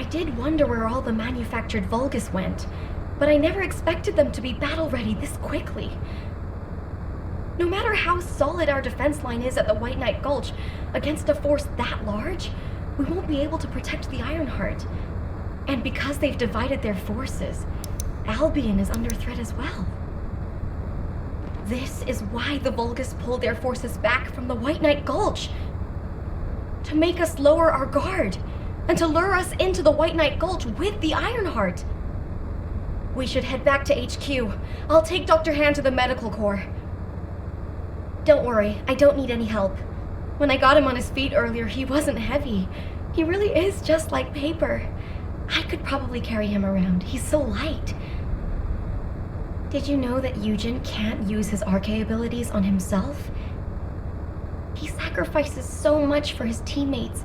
did wonder where all the manufactured Vulgus went, but I never expected them to be battle-ready this quickly. No matter how solid our defense line is at the White Knight Gulch, against a force that large, we won't be able to protect the Ironheart. And because they've divided their forces, Albion is under threat as well. This is why the Vulgus pulled their forces back from the White Knight Gulch. To make us lower our guard, and to lure us into the White Knight Gulch with the Ironheart. We should head back to HQ. I'll take Dr. Han to the medical corps. Don't worry, I don't need any help. When I got him on his feet earlier, he wasn't heavy. He really is just like paper. I could probably carry him around. He's so light. Did you know that Eugen can't use his Arche abilities on himself? He sacrifices so much for his teammates,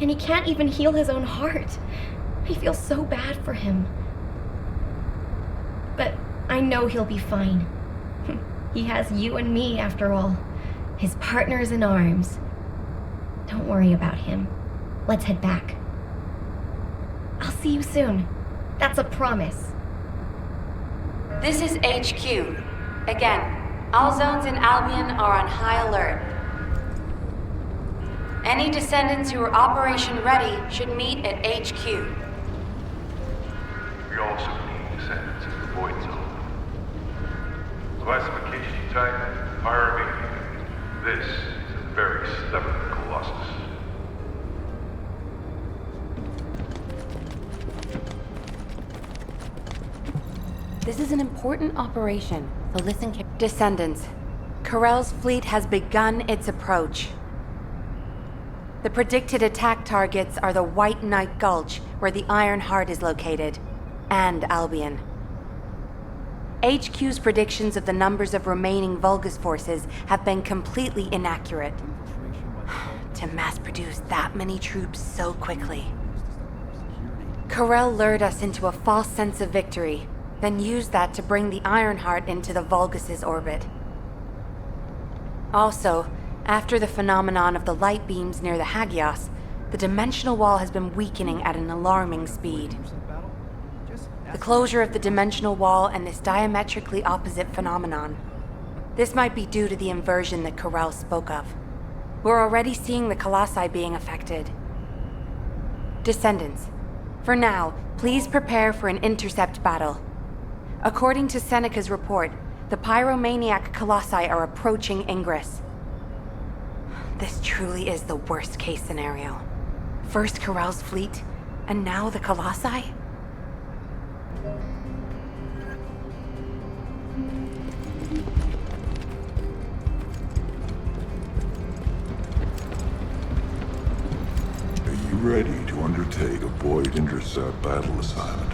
and he can't even heal his own heart. I feel so bad for him. But I know he'll be fine. He has you and me, after all. His partners in arms. Don't worry about him. Let's head back. I'll see you soon. That's a promise. This is HQ. Again, all zones in Albion are on high alert. Any descendants who are operation ready should meet at HQ. We also need descendants in the Void Zone. Classification type, Pyramid. This is a very stubborn colossus. This is an important operation, so listen carefully. Descendants, Karel's fleet has begun its approach. The predicted attack targets are the White Knight Gulch, where the Ironheart is located, and Albion. HQ's predictions of the numbers of remaining Vulgus forces have been completely inaccurate. To mass-produce that many troops so quickly. Karel lured us into a false sense of victory, then used that to bring the Ironheart into the Vulgus' orbit. Also, after the phenomenon of the light beams near the Hagios, the dimensional wall has been weakening at an alarming speed. The closure of the dimensional wall and this diametrically opposite phenomenon. This might be due to the inversion that Karel spoke of. We're already seeing the Colossi being affected. Descendants, for now, please prepare for an intercept battle. According to Seneca's report, the pyromaniac Colossi are approaching Ingress. This truly is the worst-case scenario. First Karel's fleet, and now the Colossi? Are you ready to undertake a Void Intercept battle assignment?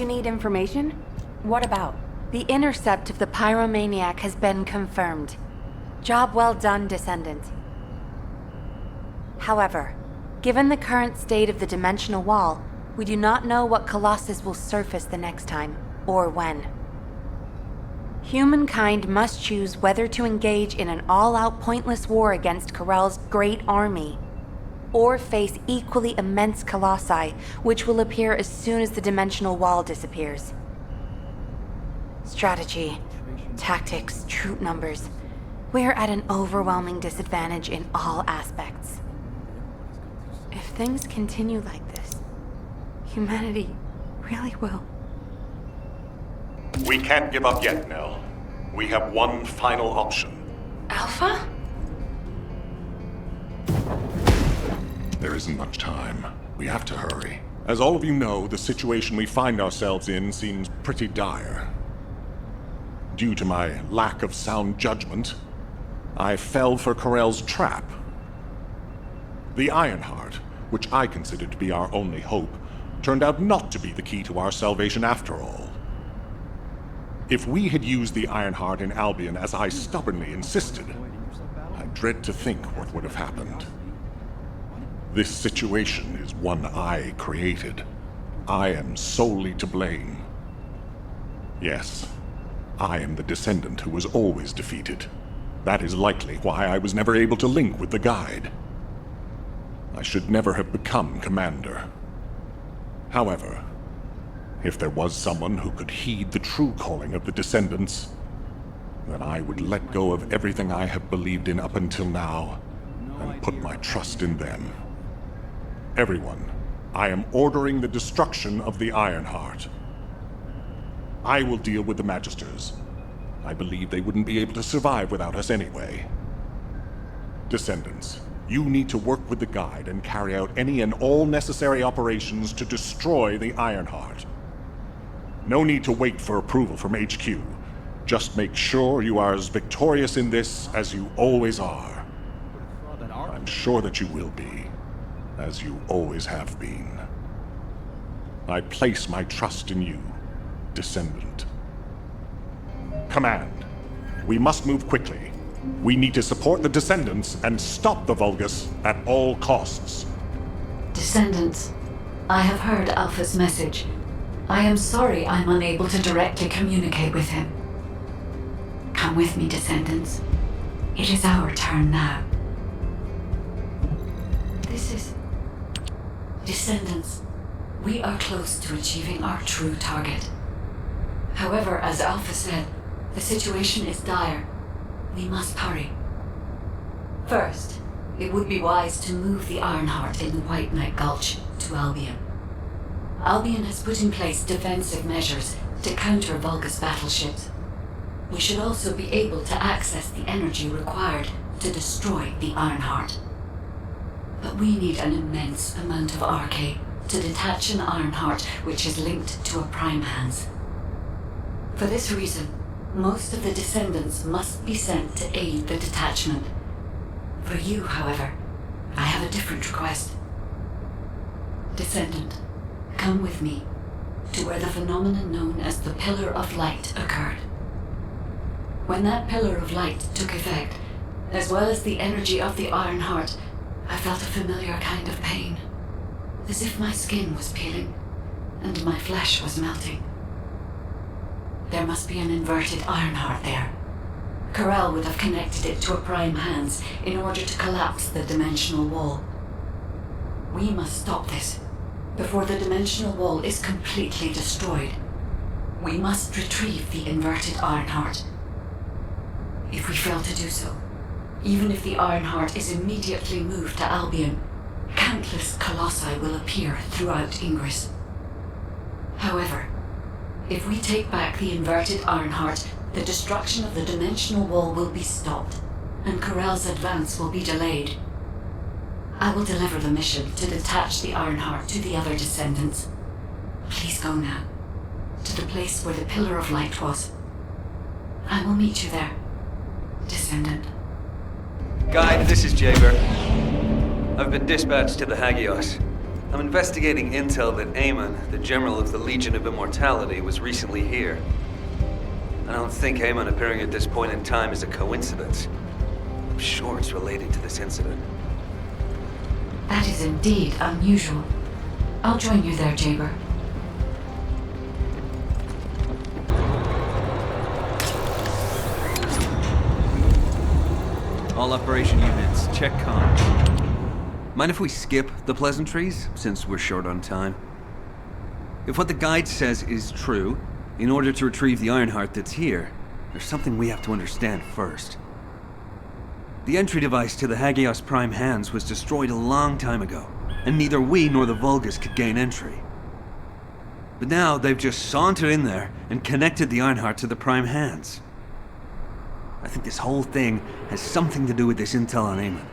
You need information? What about? The intercept of the pyromaniac has been confirmed. Job well done, Descendant. However, given the current state of the dimensional wall, we do not know what Colossus will surface the next time, or when. Humankind must choose whether to engage in an all-out pointless war against Corell's great army, or face equally immense colossi, which will appear as soon as the dimensional wall disappears. Strategy, tactics, troop numbers. We're at an overwhelming disadvantage in all aspects. If things continue like this, humanity really will. We can't give up yet, Nell. We have one final option. Alpha? There isn't much time. We have to hurry. As all of you know, the situation we find ourselves in seems pretty dire. Due to my lack of sound judgment, I fell for Corell's trap. The Ironheart, which I considered to be our only hope, turned out not to be the key to our salvation after all. If we had used the Ironheart in Albion as I stubbornly insisted, I dread to think what would have happened. This situation is one I created. I am solely to blame. Yes, I am the Descendant who was always defeated. That is likely why I was never able to link with the Guide. I should never have become Commander. However, if there was someone who could heed the true calling of the Descendants, then I would let go of everything I have believed in up until now and put my trust in them. Everyone, I am ordering the destruction of the Ironheart. I will deal with the Magisters. I believe they wouldn't be able to survive without us anyway. Descendants, you need to work with the Guide and carry out any and all necessary operations to destroy the Ironheart. No need to wait for approval from HQ. Just make sure you are as victorious in this as you always are. I'm sure that you will be, as you always have been. I place my trust in you, Descendant. Command, we must move quickly. We need to support the Descendants and stop the Vulgus at all costs. Descendants, I have heard Alpha's message. I am sorry I'm unable to directly communicate with him. Come with me, Descendants. It is our turn now. This is... Descendants, we are close to achieving our true target. However, as Alpha said, the situation is dire. We must hurry. First, it would be wise to move the Ironheart in the White Knight Gulch to Albion. Albion has put in place defensive measures to counter Vulgus battleships. We should also be able to access the energy required to destroy the Ironheart. But we need an immense amount of Arche to detach an Ironheart which is linked to a Prime Hands. For this reason, most of the Descendants must be sent to aid the detachment. For you, however, I have a different request. Descendant, come with me to where the phenomenon known as the Pillar of Light occurred. When that Pillar of Light took effect, as well as the energy of the Ironheart, I felt a familiar kind of pain, as if my skin was peeling and my flesh was melting. There must be an inverted Ironheart there. Corell would have connected it to a Prime Hands in order to collapse the dimensional wall. We must stop this before the dimensional wall is completely destroyed. We must retrieve the inverted Ironheart. If we fail to do so, even if the Ironheart is immediately moved to Albion, countless colossi will appear throughout Ingress. However, if we take back the inverted Ironheart, the destruction of the dimensional wall will be stopped, and Corell's advance will be delayed. I will deliver the mission to detach the Ironheart to the other Descendants. Please go now, to the place where the Pillar of Light was. I will meet you there, Descendant. Guide, this is Jaber. I've been dispatched to the Hagios. I'm investigating intel that Amon, the general of the Legion of Immortality, was recently here. I don't think Amon appearing at this point in time is a coincidence. I'm sure it's related to this incident. That is indeed unusual. I'll join you there, Jaber. All operation units, check comms. Mind if we skip the pleasantries, since we're short on time? If what the guide says is true, in order to retrieve the Ironheart that's here, there's something we have to understand first. The entry device to the Hagios Prime hands was destroyed a long time ago, and neither we nor the Vulgus could gain entry. But now they've just sauntered in there and connected the Ironheart to the Prime hands. I think this whole thing has something to do with this intel on Amon.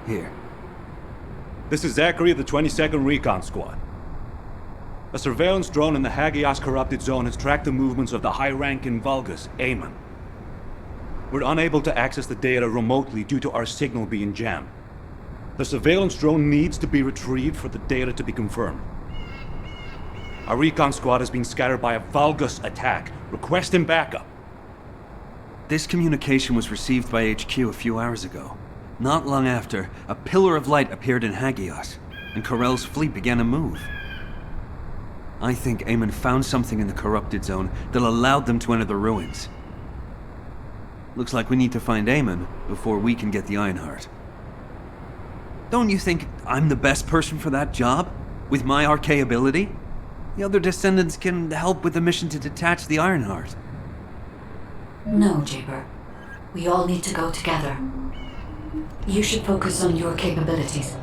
Here. This is Zachary of the 22nd Recon Squad. A surveillance drone in the Hagios corrupted zone has tracked the movements of the high-ranking Vulgus, Amon. We're unable to access the data remotely due to our signal being jammed. The surveillance drone needs to be retrieved for the data to be confirmed. Our recon squad has been scattered by a Vulgus attack, requesting backup. This communication was received by HQ a few hours ago. Not long after, a pillar of light appeared in Hagios, and Corell's fleet began to move. I think Amon found something in the corrupted zone that allowed them to enter the ruins. Looks like we need to find Amon before we can get the Ironheart. Don't you think I'm the best person for that job? With my RK ability? The other Descendants can help with the mission to detach the Ironheart. No, Jaber. We all need to go together. You should focus on your capabilities,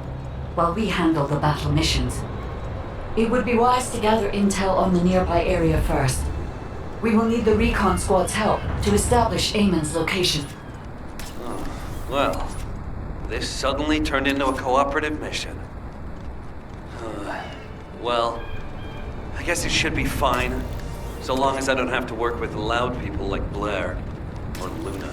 while we handle the battle missions. It would be wise to gather intel on the nearby area first. We will need the recon squad's help to establish Amon's location. Oh, well, this suddenly turned into a cooperative mission. Well, I guess it should be fine, so long as I don't have to work with loud people like Blair or Luna.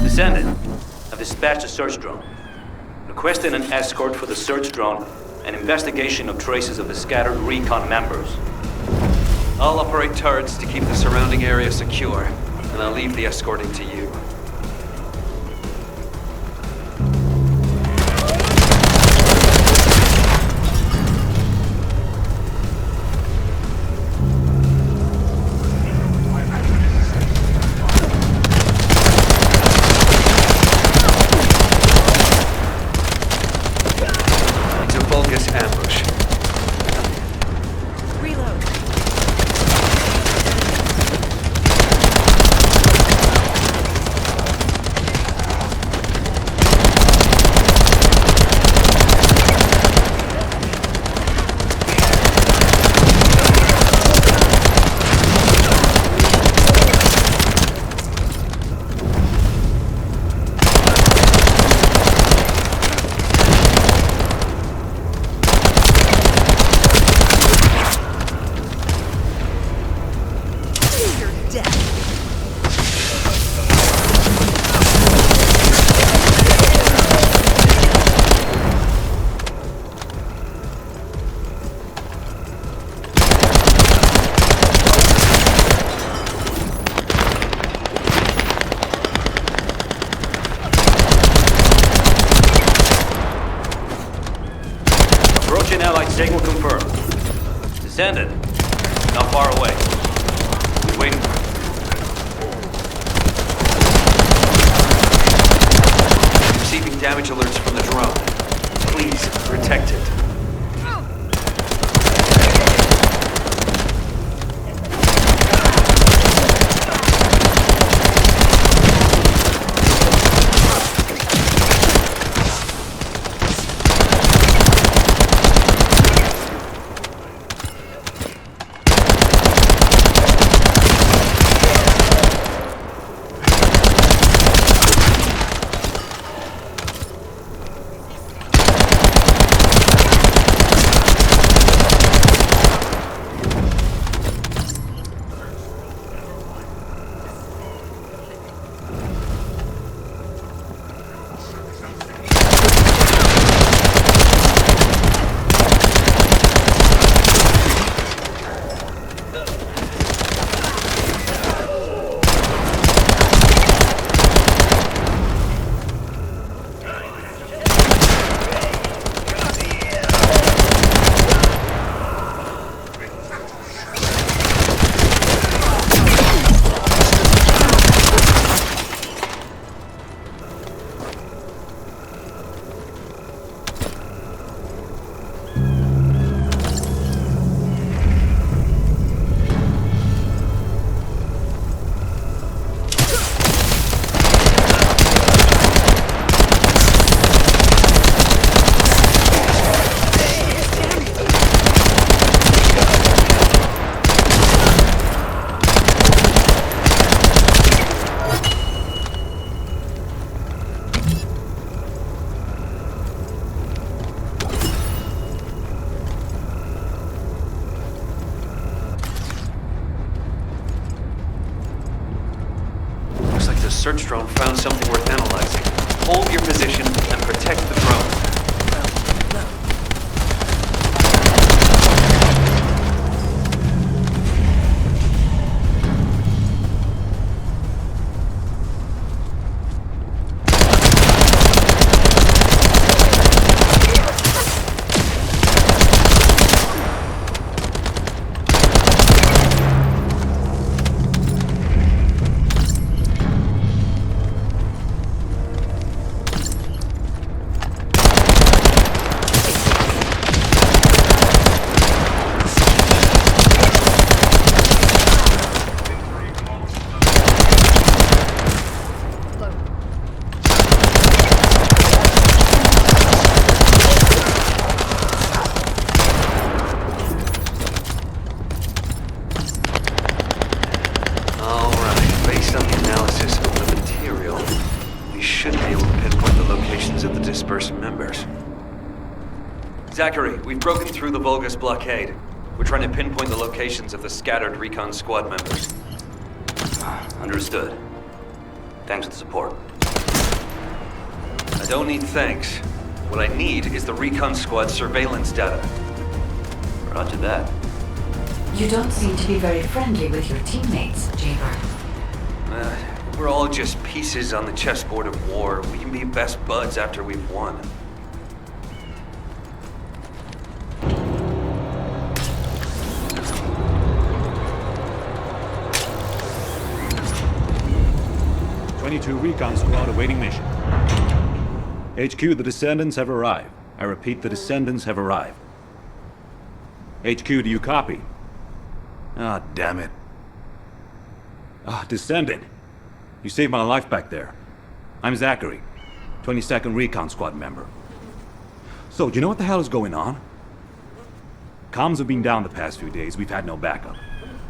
Descendant, I've dispatched a search drone. Requesting an escort for the search drone and investigation of traces of the scattered recon members. I'll operate turrets to keep the surrounding area secure, and I'll leave the escorting to you. Signal confirmed. Descendant, not far away. We're waiting for you. Receiving damage alerts from the drone. Please, protect it. search drone found something worth analyzing. Hold your position and protect the drone. Zachary, we've broken through the Vulgus blockade. We're trying to pinpoint the locations of the scattered recon squad members. Understood. Thanks for the support. I don't need thanks. What I need is the recon squad surveillance data. Roger that. You don't seem to be very friendly with your teammates, Jaber. We're all just pieces on the chessboard of war. We can be best buds after we've won. Recon squad awaiting mission. HQ, the Descendants have arrived. I repeat, the Descendants have arrived. HQ, do you copy? Ah, damn it. Descendant. You saved my life back there. I'm Zachary, 22nd Recon Squad member. So, do you know what the hell is going on? Comms have been down the past few days, we've had no backup.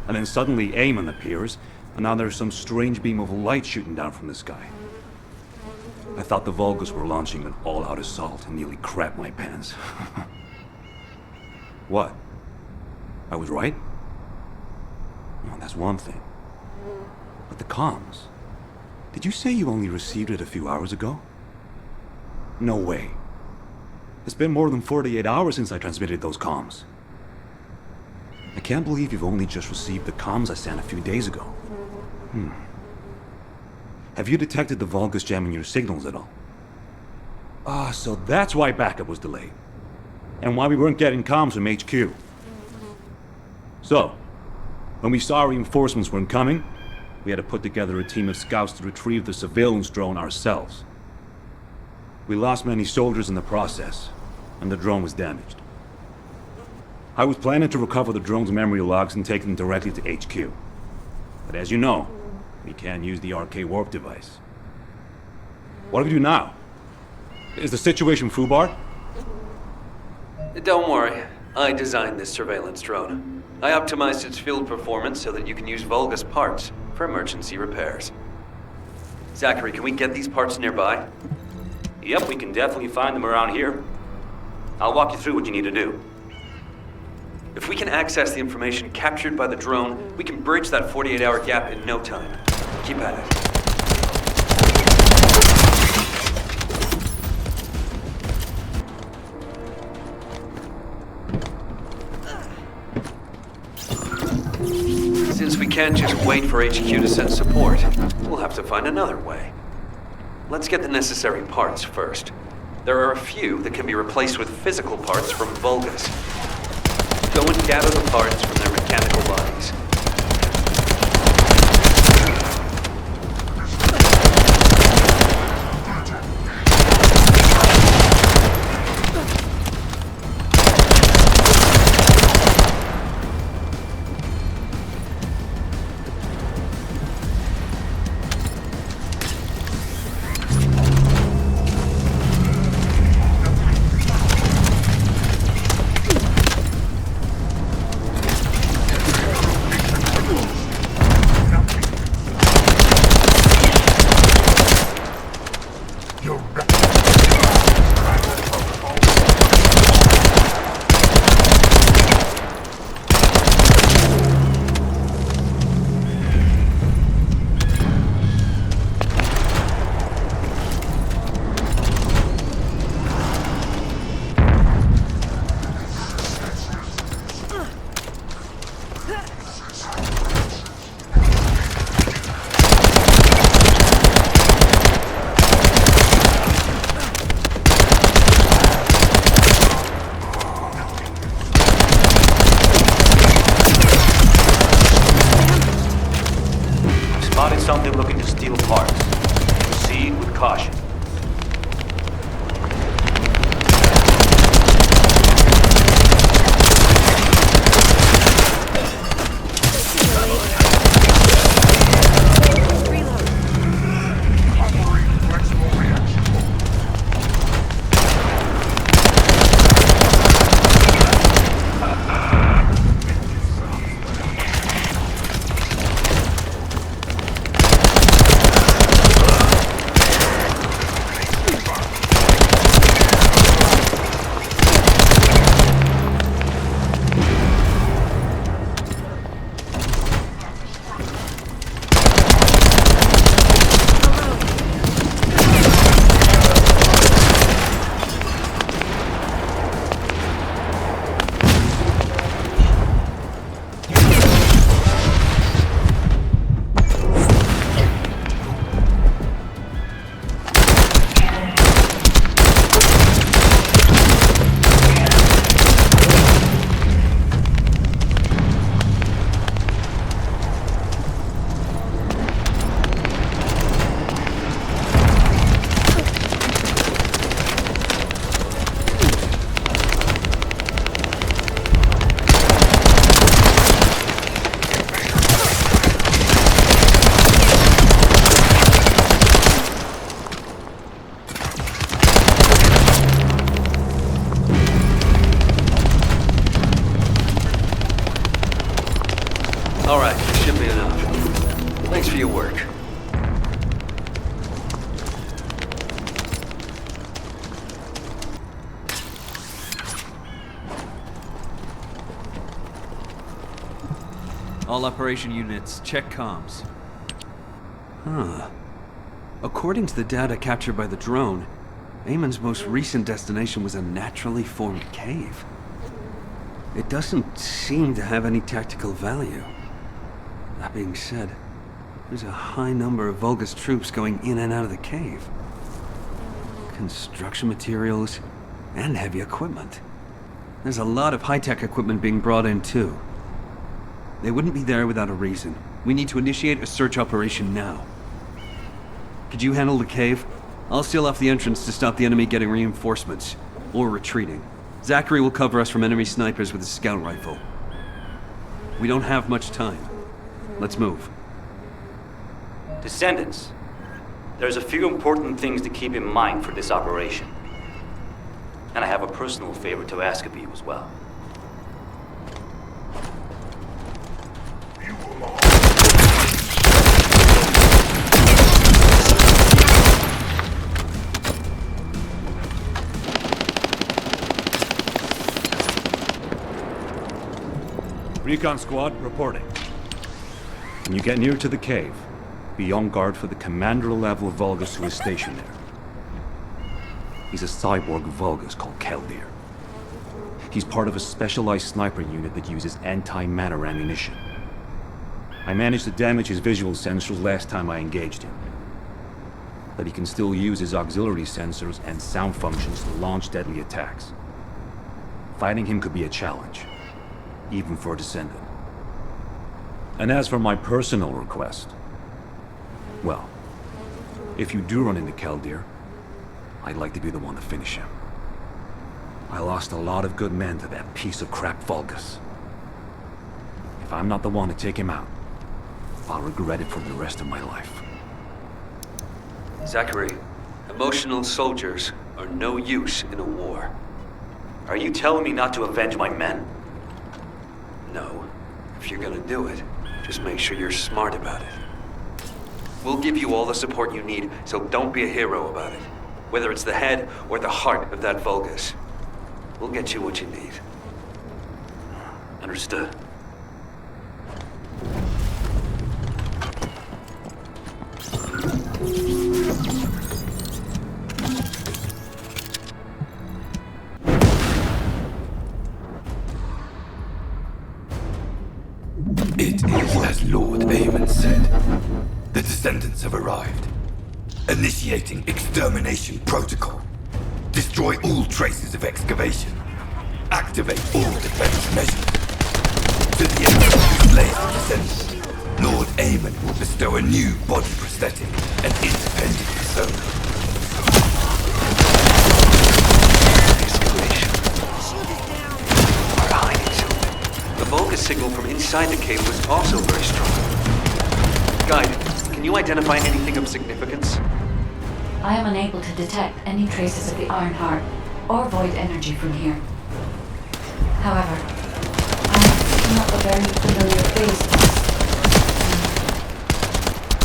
And then suddenly Eamon appears, and now there's some strange beam of light shooting down from the sky. I thought the Vulgus were launching an all-out assault and nearly crapped my pants. What? I was right? Oh, that's one thing. But the comms... Did you say you only received it a few hours ago? No way. It's been more than 48 hours since I transmitted those comms. I can't believe you've only just received the comms I sent a few days ago. Have you detected the Vulgus jamming your signals at all? So that's why backup was delayed. And why we weren't getting comms from HQ. So, when we saw reinforcements weren't coming, we had to put together a team of scouts to retrieve the surveillance drone ourselves. We lost many soldiers in the process, and the drone was damaged. I was planning to recover the drone's memory logs and take them directly to HQ. But as you know, we can't use the RK warp device. What do we do now? Is the situation foobarred? Don't worry. I designed this surveillance drone. I optimized its field performance so that you can use Vulgus parts for emergency repairs. Zachary, can we get these parts nearby? Yep, we can definitely find them around here. I'll walk you through what you need to do. If we can access the information captured by the drone, we can bridge that 48-hour gap in no time. Keep at it. Since we can't just wait for HQ to send support, we'll have to find another way. Let's get the necessary parts first. There are a few that can be replaced with physical parts from Vulgus. Go and gather the parts from their mechanical bodies. Spotted something looking to steal parts. Proceed with caution. Alright, should be enough. Thanks for your work. All operation units, check comms. Huh. According to the data captured by the drone, Eamon's most recent destination was a naturally formed cave. It doesn't seem to have any tactical value. That being said, there's a high number of Vulgus troops going in and out of the cave. Construction materials and heavy equipment. There's a lot of high-tech equipment being brought in too. They wouldn't be there without a reason. We need to initiate a search operation now. Could you handle the cave? I'll seal off the entrance to stop the enemy getting reinforcements, or retreating. Zachary will cover us from enemy snipers with his scout rifle. We don't have much time. Let's move. Descendants, there's a few important things to keep in mind for this operation. And I have a personal favor to ask of you as well. Recon squad reporting. When you get near to the cave, be on guard for the commander level Vulgus who is stationed there. He's a cyborg Vulgus called Keldir. He's part of a specialized sniper unit that uses anti-matter ammunition. I managed to damage his visual sensors last time I engaged him. But he can still use his auxiliary sensors and sound functions to launch deadly attacks. Fighting him could be a challenge, even for a Descendant. And as for my personal request, well, if you do run into Keldir, I'd like to be the one to finish him. I lost a lot of good men to that piece of crap Vulgus. If I'm not the one to take him out, I'll regret it for the rest of my life. Zachary, emotional soldiers are no use in a war. Are you telling me not to avenge my men? No. If you're gonna do it, just make sure you're smart about it. We'll give you all the support you need, so don't be a hero about it. Whether it's the head or the heart of that Vulgus. We'll get you what you need. Understood. It is as Lord Eamon said. The Descendants have arrived. Initiating extermination protocol. Destroy all traces of excavation. Activate all defense measures. To the end of this lazy Descendant, Lord Eamon will bestow bestow a new body prosthetic, an independent persona. Excavation. We're hiding something. The Vulgus signal from inside the cave was also very strong. Guide, can you identify anything of significance? I am unable to detect any traces of the Iron Heart or void energy from here. However, I am picking up a very familiar face.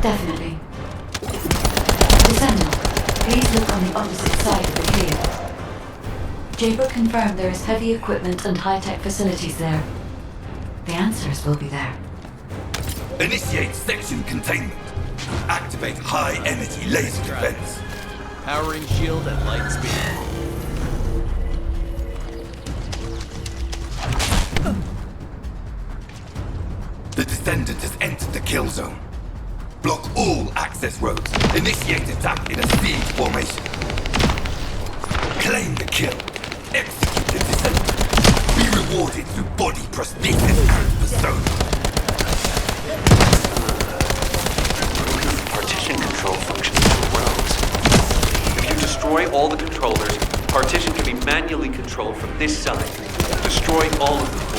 Definitely. Descendant, please look on the opposite side of the cave. Jaber confirmed there is heavy equipment and high-tech facilities there. The answers will be there. Initiate section containment. Activate high-energy laser defense. Powering shield at light speed. The Descendant has entered the kill zone. Block all access roads. Initiate attack in a siege formation. Claim the kill. Execute the Descendant. Be rewarded through body prosthesis and persona. Partition control functions through roads. If you destroy all the controllers, partition can be manually controlled from this side. Destroy all of them.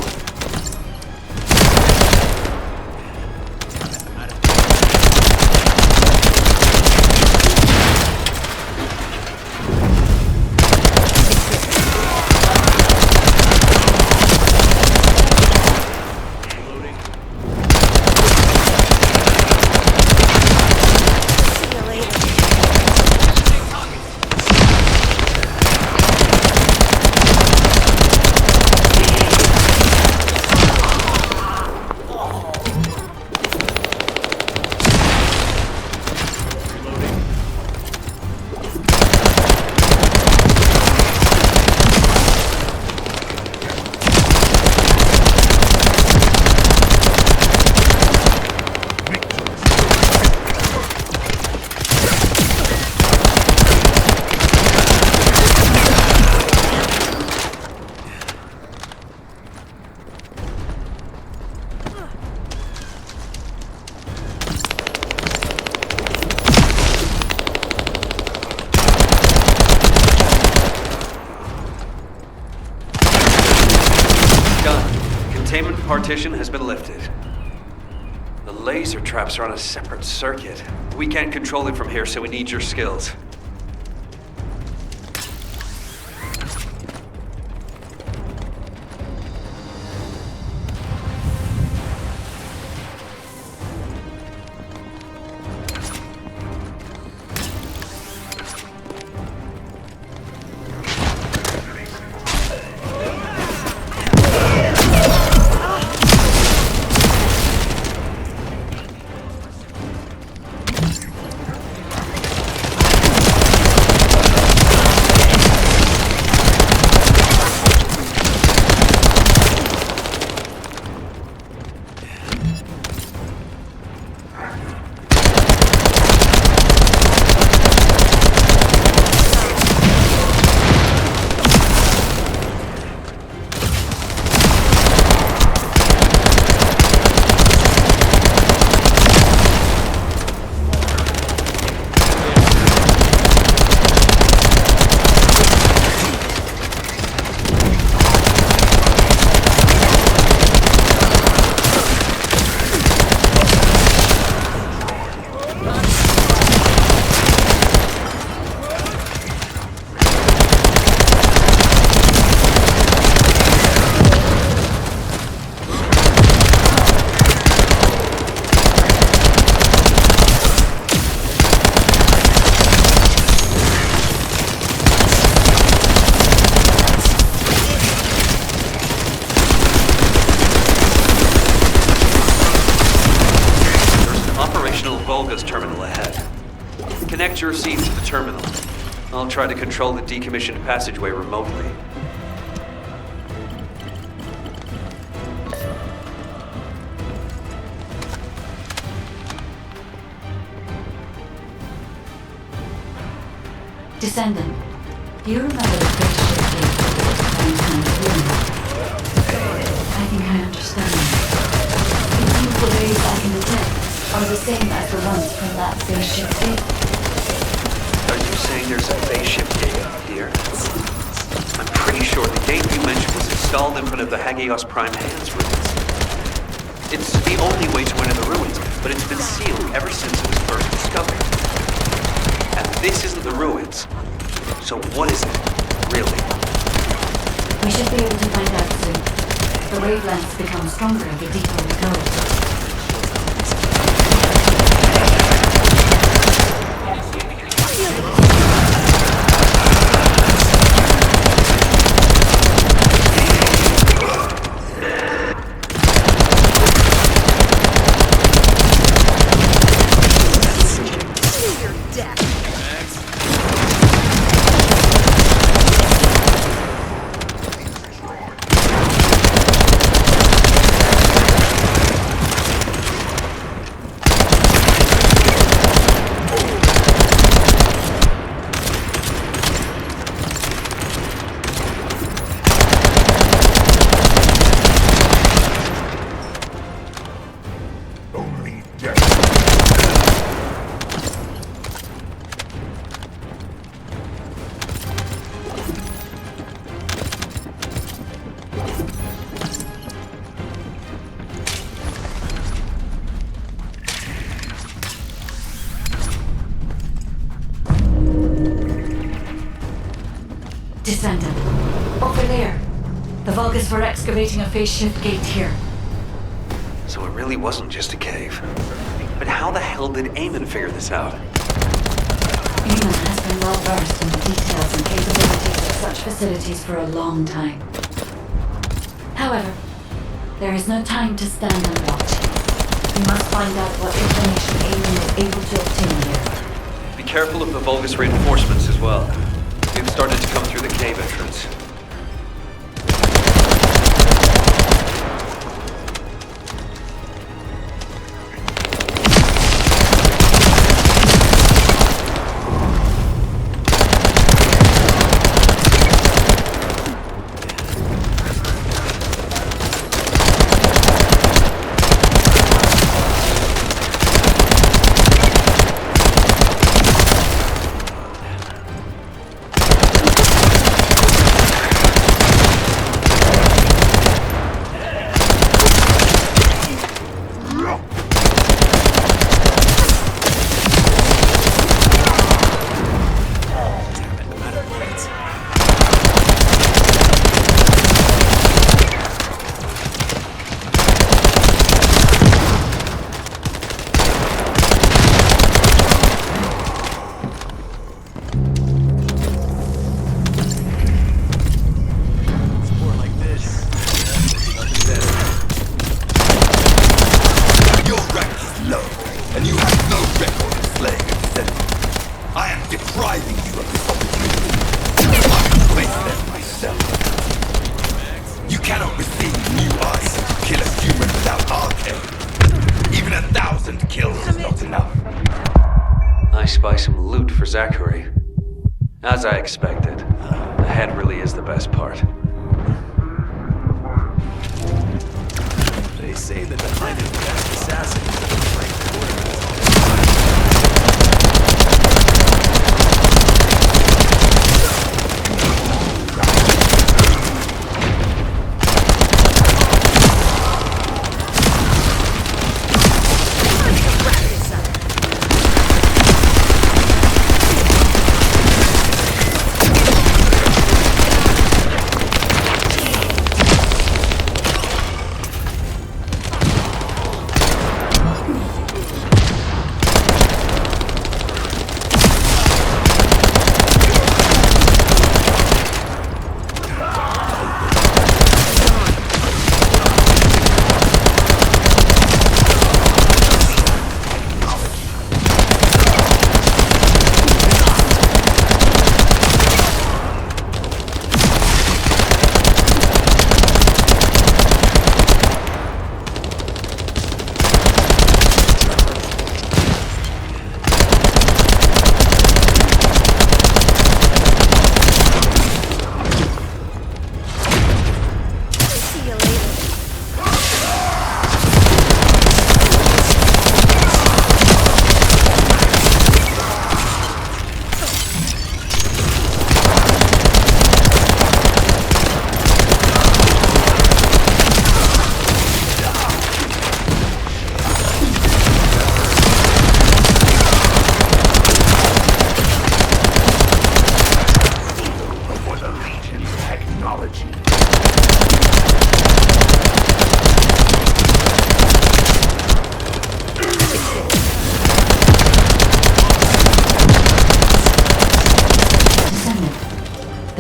Partition has been lifted. The laser traps are on a separate circuit. We can't control it from here, so we need your skills. Terminal ahead. Connect your seat to the terminal. I'll try to control the decommissioned passageway remotely. Descendant, do you remember the first I think I understand. It seems way back in the day. are the same as the ones from that spaceship gate. Are you saying there's a spaceship gate here? I'm pretty sure the gate you mentioned was installed in front of the Hagios Prime Hands ruins. It's the only way to enter the ruins, but it's been sealed ever since it was first discovered. And this isn't the ruins. So what is it, really? We should be able to find out soon. The wavelengths become stronger the deeper we go. Descendant. Over there. The Vulgus were excavating a phase shift gate here. So it really wasn't just a cave. But how the hell did Eamon figure this out? Eamon has been well versed in the details and capabilities of such facilities for a long time. However, there is no time to stand and watch. We must find out what information Eamon was able to obtain here. Be careful of the Vulgus reinforcements as well. They've started to come through the cave entrance. Zachary. As I expected, the head really is the best part. They say that behind his best assassin is a frank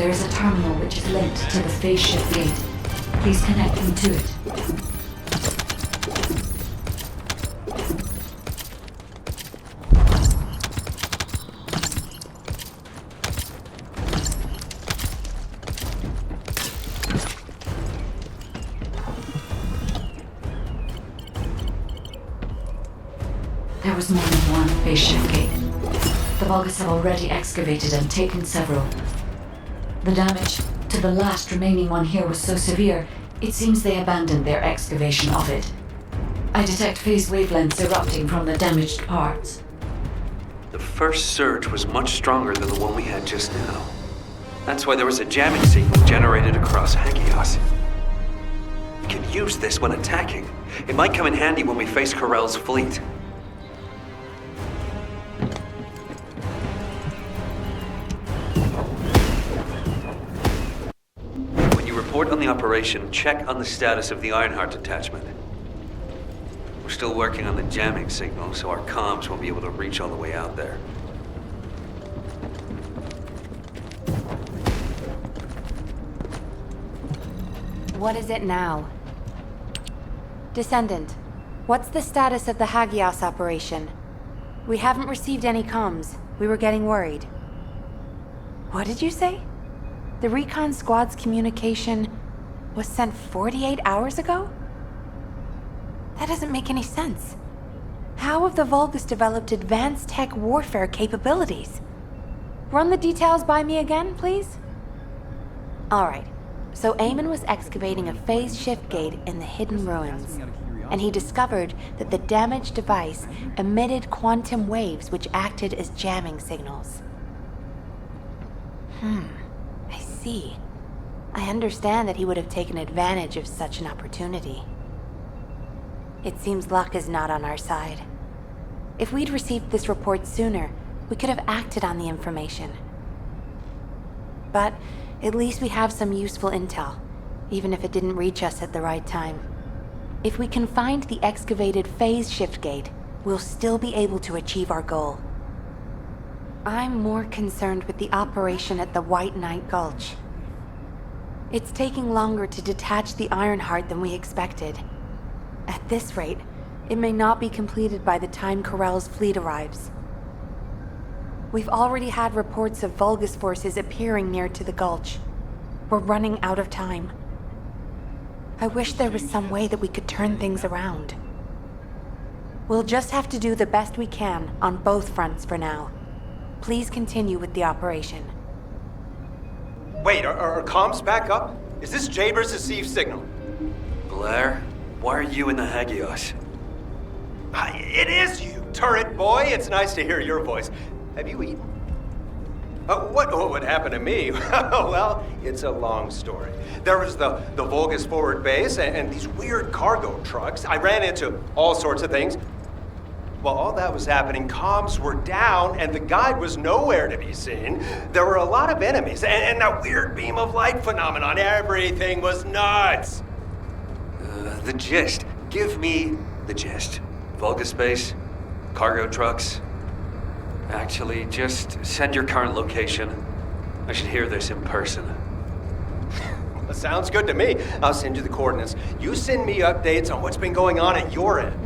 There is a terminal which is linked to the phase shift gate. Please connect me to it. There was more than one phase shift gate. The Vulgus have already excavated and taken several. The damage to the last remaining one here was so severe, it seems they abandoned their excavation of it. I detect phase wavelengths erupting from the damaged parts. The first surge was much stronger than the one we had just now. That's why there was a jamming signal generated across Hagios. We could use this when attacking. It might come in handy when we face Corell's fleet. Report on the operation, check on the status of the Ironheart detachment. We're still working on the jamming signal, so our comms won't be able to reach all the way out there. What is it now? Descendant, what's the status of the Hagios operation? We haven't received any comms. We were getting worried. What did you say? The recon squad's communication was sent 48 hours ago? That doesn't make any sense. How have the Vulgus developed advanced tech warfare capabilities? Run the details by me again, please? Alright, so Eamon was excavating a phase shift gate in the hidden ruins, and he discovered that the damaged device emitted quantum waves which acted as jamming signals. I see. I understand that he would have taken advantage of such an opportunity. It seems luck is not on our side. If we'd received this report sooner, we could have acted on the information. But at least we have some useful intel, even if it didn't reach us at the right time. If we can find the excavated phase shift gate, we'll still be able to achieve our goal. I'm more concerned with the operation at the White Knight Gulch. It's taking longer to detach the Ironheart than we expected. At this rate, it may not be completed by the time Corell's fleet arrives. We've already had reports of Vulgus forces appearing near to the gulch. We're running out of time. I wish there was some way that we could turn things around. We'll just have to do the best we can on both fronts for now. Please continue with the operation. Wait, are comms back up? Is this Jaber's received signal? Blair, why are you in the Hagios? It is you, turret boy. It's nice to hear your voice. Have you eaten? What happened to me? Well, it's a long story. There was the Vulgus forward base and these weird cargo trucks. I ran into all sorts of things. While all that was happening, comms were down and the guide was nowhere to be seen. There were a lot of enemies and that weird beam of light phenomenon. Everything was nuts. The gist. Give me the gist. Vulgus base, cargo trucks. Actually, just send your current location. I should hear this in person. That sounds good to me. I'll send you the coordinates. You send me updates on what's been going on at your end.